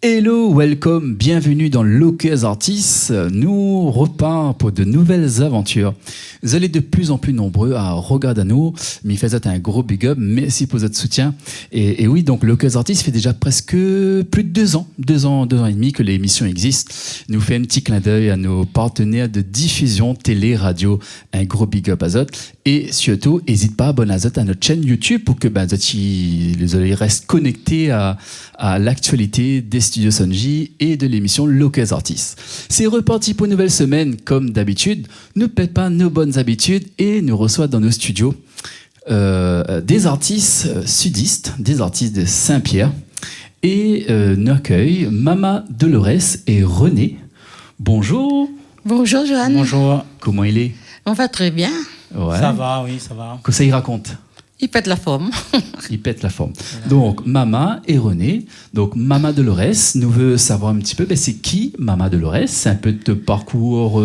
Hello, welcome, bienvenue dans Locus Artis. Nous repart pour de nouvelles aventures. Vous allez de plus en plus nombreux à regarder nous. Mais faites un gros big up, merci pour votre soutien. Et oui, donc Locus Artis fait déjà presque plus de 2 ans et demi que l'émission existe. Nous fait un petit clin d'œil à nos partenaires de diffusion télé, radio. Un gros big up à Zot. Et surtout, n'hésite pas à abonner à Zot à notre chaîne YouTube pour que les oreilles restent connectés à l'actualité des studios Sonji et de l'émission Locus Artis. C'est reparti pour une nouvelle semaine, comme d'habitude. Ne pète pas nos bonnes habitudes et nous reçoit dans nos studios des artistes sudistes, des artistes de Saint-Pierre et nous accueille Mama Dolores et René. Bonjour. Bonjour Joanne. Bonjour. Comment il est? On va très bien. Ouais. Ça va, oui, ça va. Que ça y raconte? Il pète la forme. Il pète la forme. Donc, Mama et René. Donc, Mama Dolores nous veut savoir un petit peu, c'est qui Mama Dolores? C'est un peu de parcours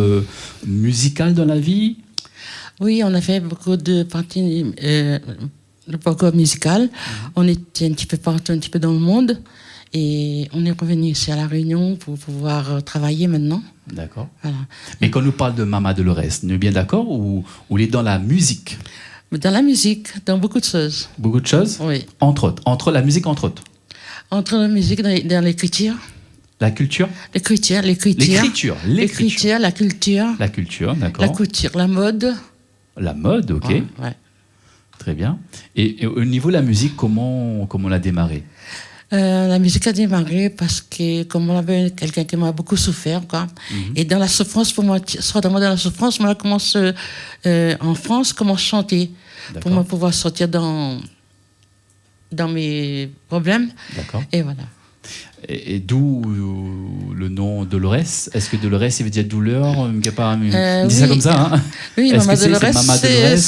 musical dans la vie? Oui, on a fait beaucoup de parties, le parcours musical. On était un petit peu partout, un petit peu dans le monde. Et on est revenu ici à La Réunion pour pouvoir travailler maintenant. D'accord. Voilà. Mais quand on nous parle de Mama Dolores, on est bien d'accord ou il est dans la musique? Dans la musique, dans beaucoup de choses. Beaucoup de choses? Oui. Entre autres. Entre la musique, entre autres. Entre la musique, dans l'écriture. La culture? L'écriture. La culture. La culture, d'accord. La couture, la mode. La mode, ok. Ouais. Très bien. Et au niveau de la musique, comment on a démarré? La musique a démarré parce que, comme on avait quelqu'un qui m'a beaucoup souffert, quoi. Et dans la souffrance, pour moi, soit dans la souffrance, moi, je commence en France, commence à chanter. D'accord. Pour moi pouvoir sortir dans mes problèmes. D'accord. Et voilà. Et d'où le nom Dolores? Est-ce que Dolores, il veut dire douleur? Dit ça oui. comme ça, hein? Oui, Est-ce Maman que Dolores, Maman Dolores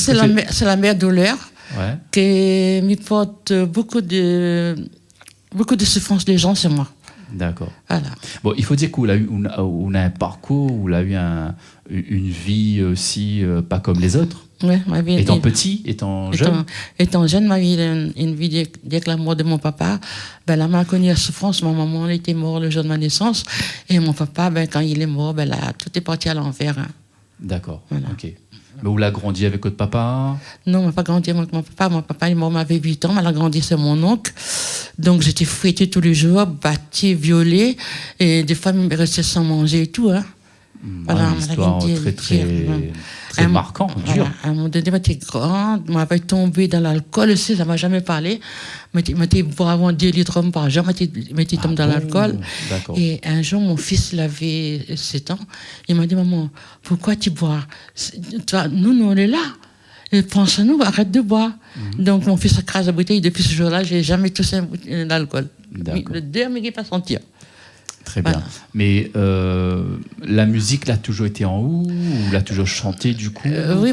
c'est la mère douleur ouais. qui me porte beaucoup de souffrance des gens, c'est moi. D'accord. Voilà. Bon, il faut dire qu'on a un parcours, où on a eu une vie aussi pas comme les autres. Ouais, ma vie, étant petit, étant jeune. Étant jeune, ma vie, une vie dès que la mort de mon papa, la m'a connu la souffrance. Ma maman, elle était morte le jour de ma naissance. Et mon papa, quand il est mort, tout est parti à l'envers. Hein. D'accord, voilà. ok. Mais où l'a grandi avec votre papa? Non, on n'a pas grandi avec mon papa. Mon papa est mort, m'avait 8 ans. Elle a grandi, c'est mon oncle. Donc, j'étais fouettée tous les jours, battue, violée. Et des fois, me restait sans manger et tout. Hein. Voilà, une histoire très marquante, dure. Voilà. À un moment donné, j'étais grande, je m'avais tombé dans l'alcool aussi, ça ne m'a jamais parlé. J'étais boire avant 2 litres par jour, j'étais tombé dans l'alcool. D'accord. Et un jour, mon fils, il avait 7 ans, il m'a dit, maman, pourquoi tu bois? Nous, on est là. Et pense à nous, arrête de boire. Donc, mon fils a crasé la bouteille. Depuis ce jour-là, je n'ai jamais touché l'alcool. Le dernier qui pas sentir. Très bien. Voilà. Mais la musique l'a toujours été en haut ou l'a toujours chanté du coup? Oui,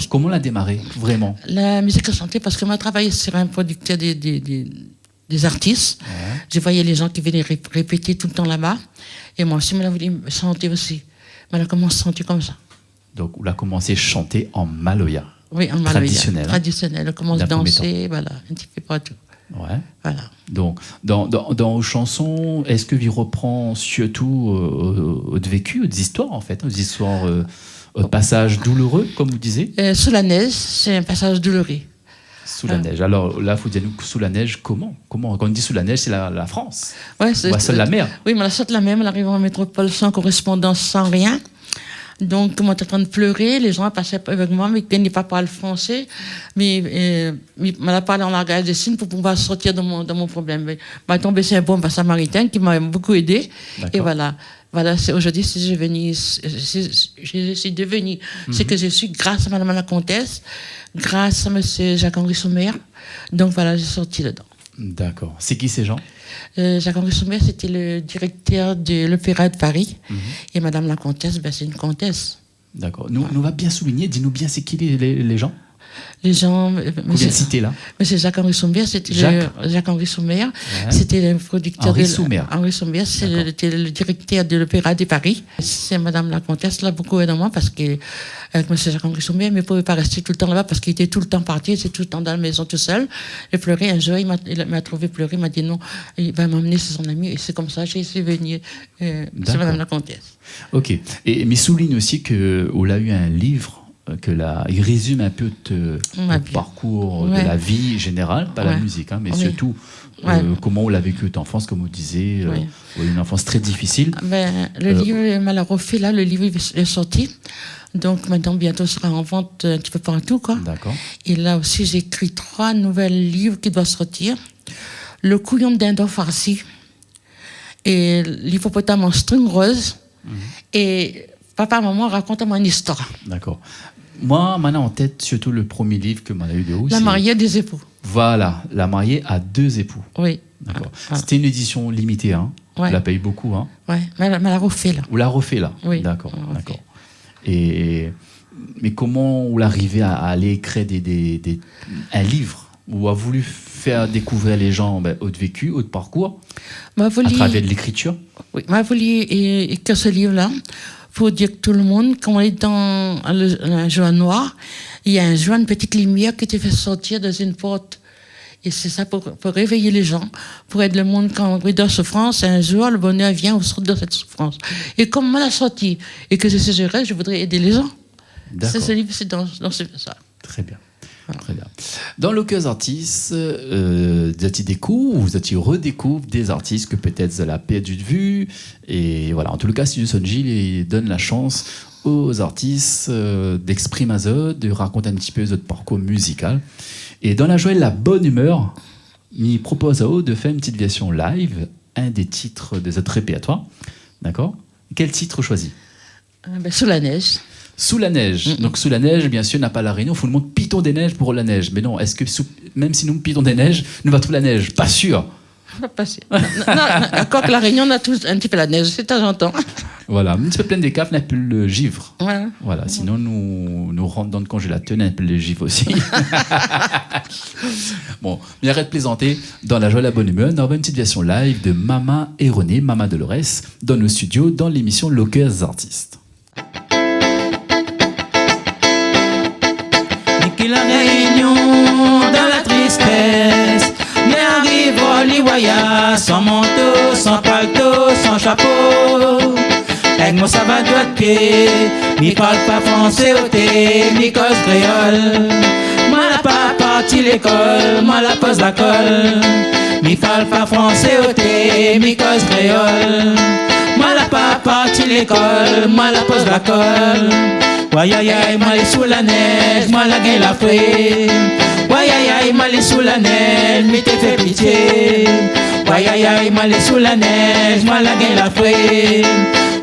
comment l'a démarré vraiment? La musique a chanté parce que moi, je travaillais sur un producteur des artistes. Ouais. Je voyais les gens qui venaient répéter tout le temps là-bas. Et moi aussi, je voulais chanter aussi. Mais elle a commencé à chanter comme ça. Donc, on a commencé à chanter en maloya. Oui, en maloya. Traditionnel. Traditionnel. On commence à danser, voilà, un petit peu partout. Ouais. Voilà. Donc, dans vos chansons, est-ce que vous reprend surtout votre vécu, votre histoires en fait, votre histoires, passages douloureux, comme vous disiez? Sous la neige, c'est un passage douloureux. Sous la neige. Alors là, il faut dire nous sous la neige, comment? Quand on dit sous la neige, c'est la France. Ouais, c'est la mer. Oui, mais la sorte de la mer, elle arrive en métropole sans correspondance, sans rien. Donc, moi, j'étais en train de pleurer, les gens passaient avec moi, mais qui n'est pas parlé français, mais m'a parlé en langage des signes pour pouvoir sortir de mon problème. M'a tombé sur un bon samaritain qui m'a beaucoup aidé. Et voilà. Voilà, aujourd'hui, je suis devenue ce que je suis grâce à Madame la Comtesse, grâce à Monsieur Jacques-Henri Sommer. Donc voilà, j'ai sorti dedans. D'accord. C'est qui ces gens? Jacques-Henri Sommer, c'était le directeur de l'Opéra de Paris. Et Madame la Comtesse, c'est une comtesse. D'accord. Nous va bien souligner, dis-nous bien, c'est qui les gens? Les gens. Combien de cités là? Mais c'est Jacques-Henri Soumbert, c'était Jacques-Henri Soumbert, c'était le producteur Henri Soumbert. Henri Soumbert, c'était le directeur de l'Opéra de Paris. C'est Madame la Comtesse l'a beaucoup aidé moi parce que avec M. Jacques-Henri Soumbert, mais il ne pouvait pas rester tout le temps là-bas parce qu'il était tout le temps parti, il était tout le temps dans la maison tout seul. Il pleurait. Un jour, il m'a trouvé pleurer, il m'a dit non, il va m'emmener chez son ami. Et c'est comme ça que j'ai essayé de venir chez Madame la Comtesse. Ok. Mais souligne aussi qu'on a eu un livre il résume un peu le parcours de la vie générale, pas la musique, hein, mais surtout comment on l'a vécu en enfance, comme vous disiez, une enfance très difficile. Le livre Malherofé, là, le livre est sorti. Donc maintenant, bientôt, sera en vente un petit peu partout, quoi. D'accord. Et là aussi, j'ai écrit 3 nouveaux livres qui doivent sortir. Le couillon de dindon farci et l'hippopotame en string rose. Et papa, maman, raconte-moi une histoire. D'accord. Moi, maintenant en tête, surtout le premier livre que m'en a eu de haut. La mariée des époux. Voilà, La mariée à 2 époux. Oui. D'accord. C'était une édition limitée, hein. Ouais. On la paye beaucoup, hein. Oui, mais elle l'a refait, là. Ou la refait, là. Oui. D'accord. Mais comment on l'arrivait à aller écrire un livre où a voulu faire découvrir les gens autre vécu, autre parcours, à travers de l'écriture? Oui, m'a voulu écrire ce livre-là pour dire que tout le monde, quand on est dans un joint noir, il y a un joint, une petite lumière qui te fait sortir dans une porte. Et c'est ça pour réveiller les gens, pour aider le monde quand on est dans la souffrance. Un jour, le bonheur vient, on sort de cette souffrance. Et comme moi, la sortie, et que je reste, je voudrais aider les gens. D'accord. Ce livre, c'est dans ça. Très bien. Voilà. Très bien. Dans Loqueuse Artistes, vous découvrez ou vous redécouvrez des artistes que peut-être vous avez perdu de vue. Et voilà, en tout cas, Studio Sonjil il donne la chance aux artistes d'exprimer de raconter un petit peu votre parcours musical. Et dans la joie et la bonne humeur, il propose à eux de faire une petite version live, un des titres de votre répertoire. D'accord? Quel titre choisi? Sous la neige. Sous la neige. Donc sous la neige, bien sûr, n'a pas la Réunion. Il faut le monde Piton des neiges pour la neige. Mais non, est-ce que même si nous Piton des neiges, nous va trouver la neige? Pas sûr. Pas sûr. Non, encore que la Réunion, on a tous un petit peu la neige, c'est de temps en temps. Voilà, un petit peu plein des caves, on appelle le givre. Ouais. Voilà, sinon nous rentrons dans le congélateur, on appelle le givre aussi. Bon, mais arrête de plaisanter. Dans la joie et la bonne humeur, on aura une petite version live de Mama et René, Mama Dolores, dans nos studios, dans l'émission Loqueuse Artistes. La Réunion dans la tristesse, mais arrive au Liwaya sans manteau, sans palto, sans chapeau. Avec mon savate de pied, mi parle pas français au thé, mi cause créole. Moi la pas parti l'école, moi la pose la colle. Mi parle pas français au thé, mi cause créole. Moi la pas parti l'école, moi la pose la colle. Wayayay, moi les sous la neige, moi la gagne la fée. Wayayay, moi les sous la neige, mais t'es fait pitié. Wayayay, moi les sous la neige, moi la gagne la fée.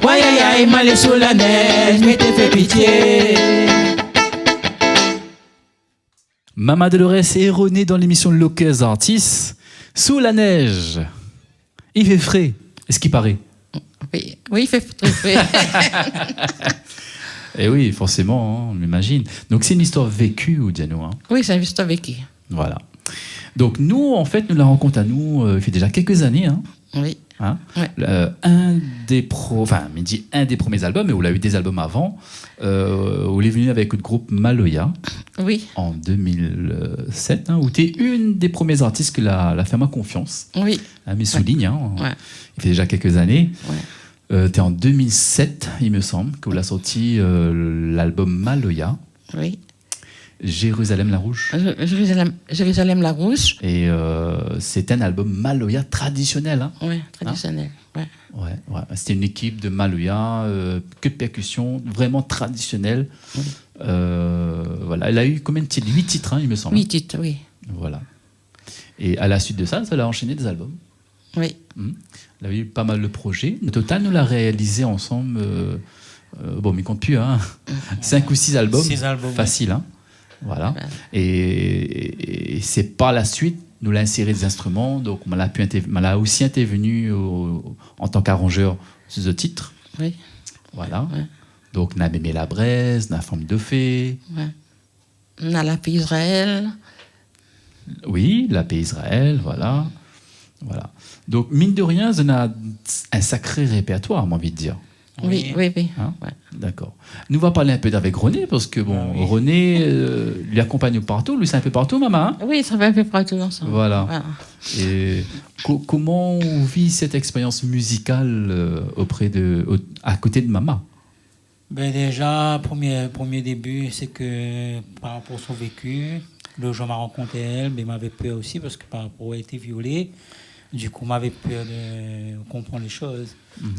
Wayayay, moi les sous la neige, mais t'es fait pitié. Mama Dolores et René dans l'émission Loqueuse Artistes. Sous la neige. Il fait frais, est-ce qu'il paraît? Oui, il fait très frais. Eh oui, forcément, on m'imagine. Donc c'est une histoire vécue, Diano. Hein. Oui, c'est une histoire vécue. Voilà. Donc nous, en fait, nous la rencontrons à nous, il fait déjà quelques années. Hein. Oui. Hein. Ouais. Un des premiers albums, mais où il a eu des albums avant, où il est venu avec le groupe Maloya. Oui. En 2007, hein, où tu es une des premiers artistes que la fait ma confiance. Oui. Hein, mais souligne, hein, Ouais. il fait déjà quelques années. Ouais. Tu es en 2007, il me semble, que vous avez sorti l'album Maloya. Oui. Jérusalem la Rouge. Jérusalem la Rouge. Et c'est un album Maloya traditionnel. Hein. Oui, traditionnel. Hein? Ouais. C'était une équipe de Maloya, que de percussions, vraiment traditionnelle. Oui. Voilà. Elle a eu combien de titres? 8 titres, hein, il me semble. 8 titres, oui. Voilà. Et à la suite de ça, elle a enchaîné des albums. Oui. Elle a eu pas mal de projets. Au total, nous l'a réalisé ensemble. Bon, mais compte plus, hein. 5 ou 6 albums. 6 albums. Facile, hein. Voilà. Et c'est par la suite, nous l'a inséré des instruments. Donc, on l'a aussi intervenu en tant qu'arrangeur sur ce titre. Oui. Voilà. Ouais. Donc, on a Mémé la Braise, on a Forme de Fée. Ouais. On a la paix Israël. Oui, la paix Israël, voilà. Voilà. Donc, mine de rien, ça a un sacré répertoire, j'ai envie de dire. Oui. Hein? Ouais. D'accord. Nous on va parler un peu d'avec René, parce que bon, oui. René lui accompagne partout, lui c'est un peu partout, maman. Hein? Oui, ça va un peu partout ensemble. Voilà. Et comment on vit cette expérience musicale à côté de maman? Ben déjà, premier début, c'est que par rapport à son vécu, le jour où m'a rencontré elle, ben, m'avait peur aussi parce que par rapport à été violée, du coup, m'avait peur de comprendre les choses.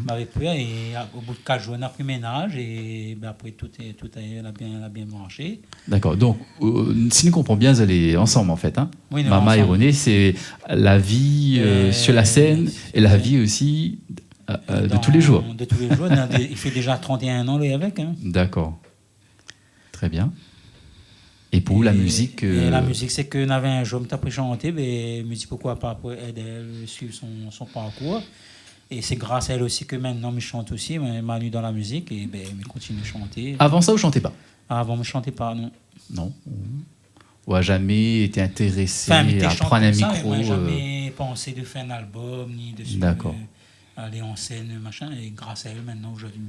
M'avait peur et au bout de 4 jours, on a pris ménage et ben, après tout a bien marché. D'accord. Donc, si nous comprenons bien, vous allez ensemble en fait. Hein? Oui, nous Maman et ensemble. René, c'est la vie sur la scène et la vie aussi de tous les jours. De tous les jours. Il fait déjà 31 ans, lui, avec. Hein. D'accord. Très bien. Et pour la musique... Et la musique, c'est qu'on avait un jour, on a chanté, mais je me dis pourquoi pas pour aider elle à suivre son parcours. Et c'est grâce à elle aussi que maintenant, je chante aussi, Manu dans la musique, et ben, je continue à chanter. Avant ça, vous ne chantez pas? Avant, je ne chantais pas, non. Non. Ou a jamais été intéressé Enfin, à prendre un micro? Moi, jamais pensé de faire un album, ni de D'accord. aller en scène, machin. Et grâce à elle, maintenant, aujourd'hui,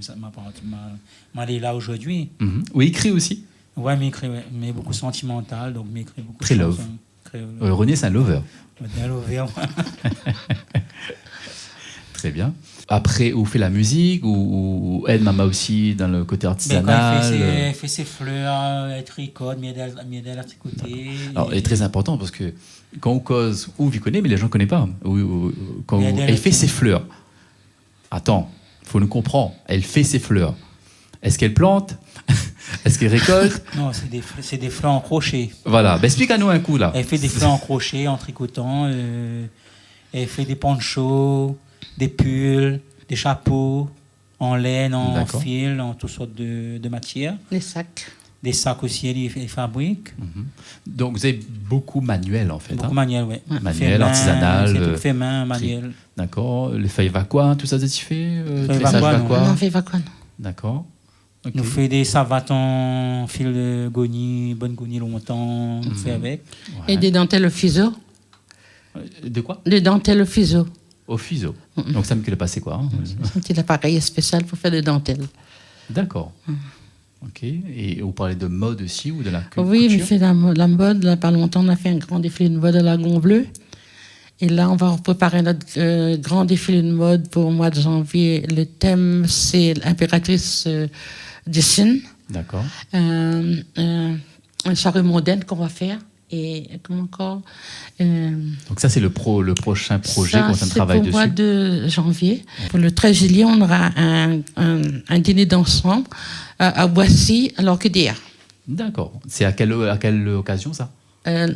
m'a là aujourd'hui. Oui, écrit aussi. Ouais, mais beaucoup sentimental, donc m'écrit beaucoup de Très love. chansons. René, c'est un lover. Un lover. Très bien. Après, vous faites la musique ou aide maman aussi dans le côté artisanal? Elle fait ses fleurs, elle tricote, m'aide à tricoter. Alors, c'est très important parce que quand on cause, ou vous connaissez, mais les gens ne connaissent pas. Quand elle fait ses fleurs. Attends, il faut nous comprendre. Elle fait ses fleurs. Est-ce qu'elle plante? Est-ce qu'elle récolte? Non, c'est des fleurs en crochet. Voilà, ben, explique-nous un coup là. Elle fait des fleurs en crochet, en tricotant. Elle fait des ponchos, des pulls, des chapeaux, en laine, en D'accord. fil, en toutes sortes de matières. Les sacs. Des sacs aussi, elle fabrique. Donc vous avez beaucoup manuel en fait. Beaucoup Hein? manuel, oui. Manuel, artisanal. C'est tout fait main, manuel. D'accord. Les feuilles vaquois, tout ça, c'est fait Feuilles tressage vaquois, non. vaquois. On fait quoi, non? D'accord. Ok. Nous fait des savates en fil de goni, bonne goni longtemps, on fait avec. Ouais. Et des dentelles au fuseau. De quoi? Des dentelles au fuseau. Au fuseau. Donc ça me le passé quoi. Hein? C'est un petit appareil spécial pour faire des dentelles. D'accord. Ok. Et vous parlez de mode aussi ou de la couture? Oui, je fais la mode. Là, pas longtemps, on a fait un grand défilé de mode à Lagon Bleu. Et là, on va préparer notre grand défilé de mode pour le mois de janvier. Le thème, c'est l'impératrice du Sine. D'accord. Un charrue mondaine qu'on va faire. Et comment encore Donc ça, c'est le prochain projet qu'on travaille dessus. Pour le mois de janvier. Pour le 13 juillet, on aura un dîner d'ensemble à Boissy, à l'Orchidère. D'accord. C'est à quelle occasion ça?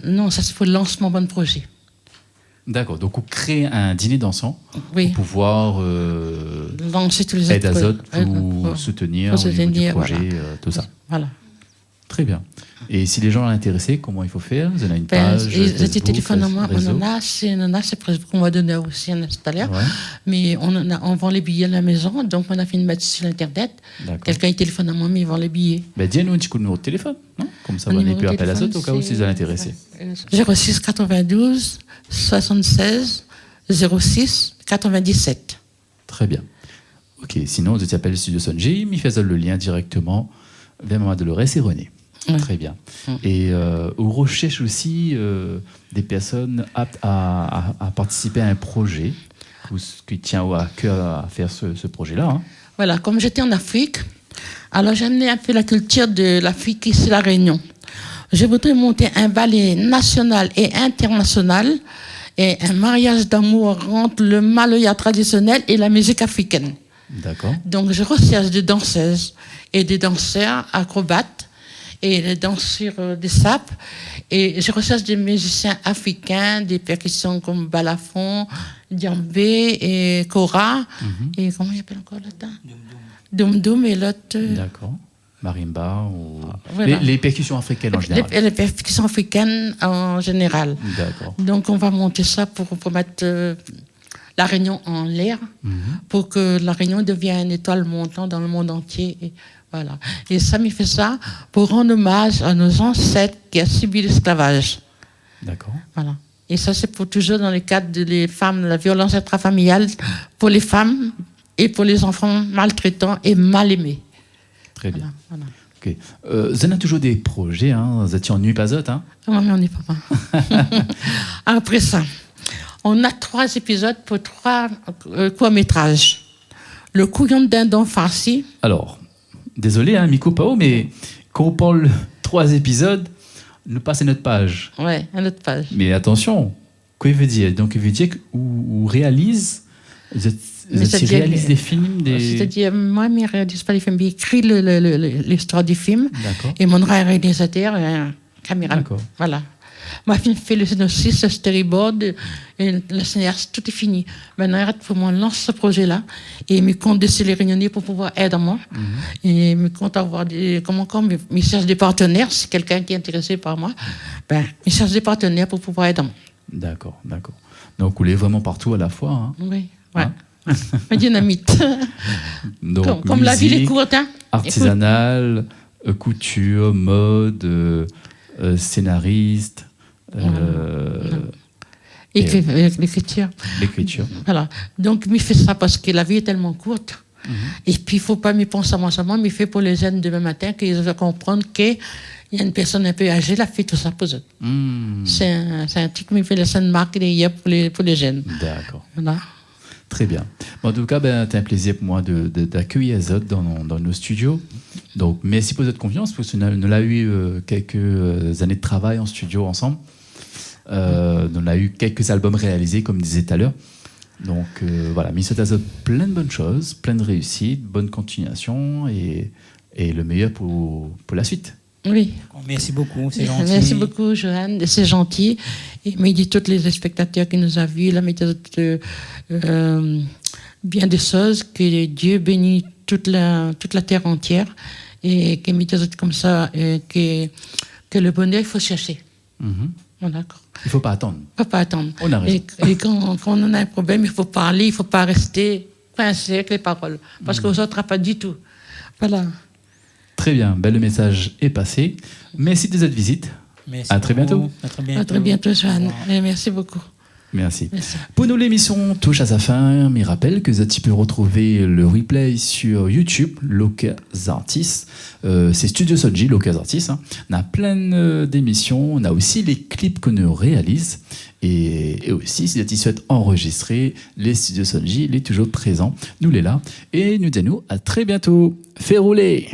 Non, ça c'est pour le lancement de projet. D'accord. Donc on crée un dîner dansant Oui. pour pouvoir lancer tous les aider autres Azote pour soutenir au niveau du projet, voilà. tout ça. Voilà. Très bien. Et si les gens sont intéressés, comment il faut faire? Vous avez une Ben, page et Facebook, je téléphone à moi, réseau? on en a, c'est presque qu'on va donner aussi un installeur. Ouais. Mais on vend les billets à la maison, donc on a fait une bâtisse sur Internet. D'accord. Quelqu'un il téléphone à moi, mais il vend les billets. Ben, dis-nous un petit coup de numéro de téléphone, non? Comme ça, Mon on numéro n'est plus de appel à téléphone, Azote au cas où si vous êtes intéressé. 06 92 76 06 97. Très bien. Ok, sinon, vous appelez le studio Sonji, il fait le lien directement vers Maman Dolores et René. Ouais. Très bien. Et on recherche aussi des personnes aptes à participer à un projet qui tient à cœur à faire ce projet-là. Hein. Voilà, comme j'étais en Afrique, alors j'ai amené un peu la culture de l'Afrique ici, la Réunion. Je voudrais monter un ballet national et international et un mariage d'amour entre le maloya traditionnel et la musique africaine. D'accord. Donc je recherche des danseuses et des danseurs acrobates et des danseurs des sapes. Et je recherche des musiciens africains, des percussions comme balafon, djembé et kora. Et comment il appelle encore là-dedans? Dum-dum et l'autre. D'accord. Marimba ou... Voilà. Les percussions africaines en général. Les percussions africaines en général. D'accord. Donc on va monter ça pour mettre la Réunion en l'air, pour que la Réunion devienne une étoile montante dans le monde entier. Et Voilà. Et ça me fait ça pour rendre hommage à nos ancêtres qui ont subi l'esclavage. D'accord. Voilà. Et ça, c'est pour toujours dans le cadre des femmes, la violence intrafamiliale pour les femmes et pour les enfants maltraitants et mal aimés. Très bien. Voilà. Ok. Vous avez toujours des projets, hein? Vous êtes en nuit pas autre, hein? Oui, mais on n'est pas mal. Après ça, on a 3 épisodes pour 3 courts-métrages. Le couillon de dindon farci. Alors, désolé, hein, Miko Pao, mais quand on parle 3 épisodes, nous passons notre page. Oui, une autre page. Mais attention, quoi il veut dire? Donc, il veut dire qu'on réalise, vous réalise des films, C'est-à-dire, moi, je ne réalise pas les films, j'écris l'histoire du film. D'accord. Et mon réalisateur, un caméraman. D'accord. Voilà. Moi, je fais le synopsis, le storyboard, et le scénario, tout est fini. Maintenant, il reste pour moi lancer ce projet-là et me compte de les réunir pour pouvoir aider moi. Et me compte avoir me cherche des partenaires, si quelqu'un qui est intéressé par moi, me cherche des partenaires pour pouvoir aider moi. D'accord, d'accord. Donc, vous voulez vraiment partout à la fois. Hein. Oui, ouais. Hein? Ma dynamite. Donc, comme la ville est musique, courte, hein. artisanale, couture, mode, scénariste, L'écriture. l'écriture. Voilà. Donc, je fais ça parce que la vie est tellement courte. Et puis, il ne faut pas m'y penser à moi seulement, mais il fait pour les jeunes demain matin qu'ils doivent comprendre qu'il y a une personne un peu âgée, la fait tout ça pour eux. C'est un truc qui me fait la scène marque hier pour les jeunes. D'accord. Voilà. Très bien. Bon, en tout cas, c'est un plaisir pour moi d'accueillir Azot dans nos studios. Donc, merci pour votre confiance, parce que nous avons eu quelques années de travail en studio ensemble. Nous avons eu quelques albums réalisés, comme je disais tout à l'heure. Donc, voilà, Miss Azot, plein de bonnes choses, plein de réussites, bonne continuation et le meilleur pour la suite. Oui. Merci beaucoup, c'est gentil. Merci beaucoup, Johan, c'est gentil. Et mais dit tous les spectateurs qui nous ont vus, la méthode bien des choses, que Dieu bénit toute la terre entière et que méthode comme ça, que le bonheur, il faut chercher. Bon, d'accord. Il ne faut pas attendre. Il ne faut pas attendre. On a raison. Et quand on a un problème, il faut parler, il ne faut pas rester coincé avec les paroles. Parce qu'on ne sautera pas du tout. Voilà. Très bien, le message est passé. Merci de cette visite. Merci à très bientôt. À très bientôt. À très bientôt, Joanne. Merci beaucoup. Merci. Merci. Pour nous, l'émission touche à sa fin. Mais rappelle que vous pouvez retrouver le replay sur YouTube, Locals Artists. C'est Studio Sonji, Locals Artists. Hein. On a plein d'émissions. On a aussi les clips que nous réalise. Et aussi, si vous souhaitez enregistrer, les Studios Sonji, il est toujours présent. Nous, les là. Et nous disons à très bientôt. Fait rouler!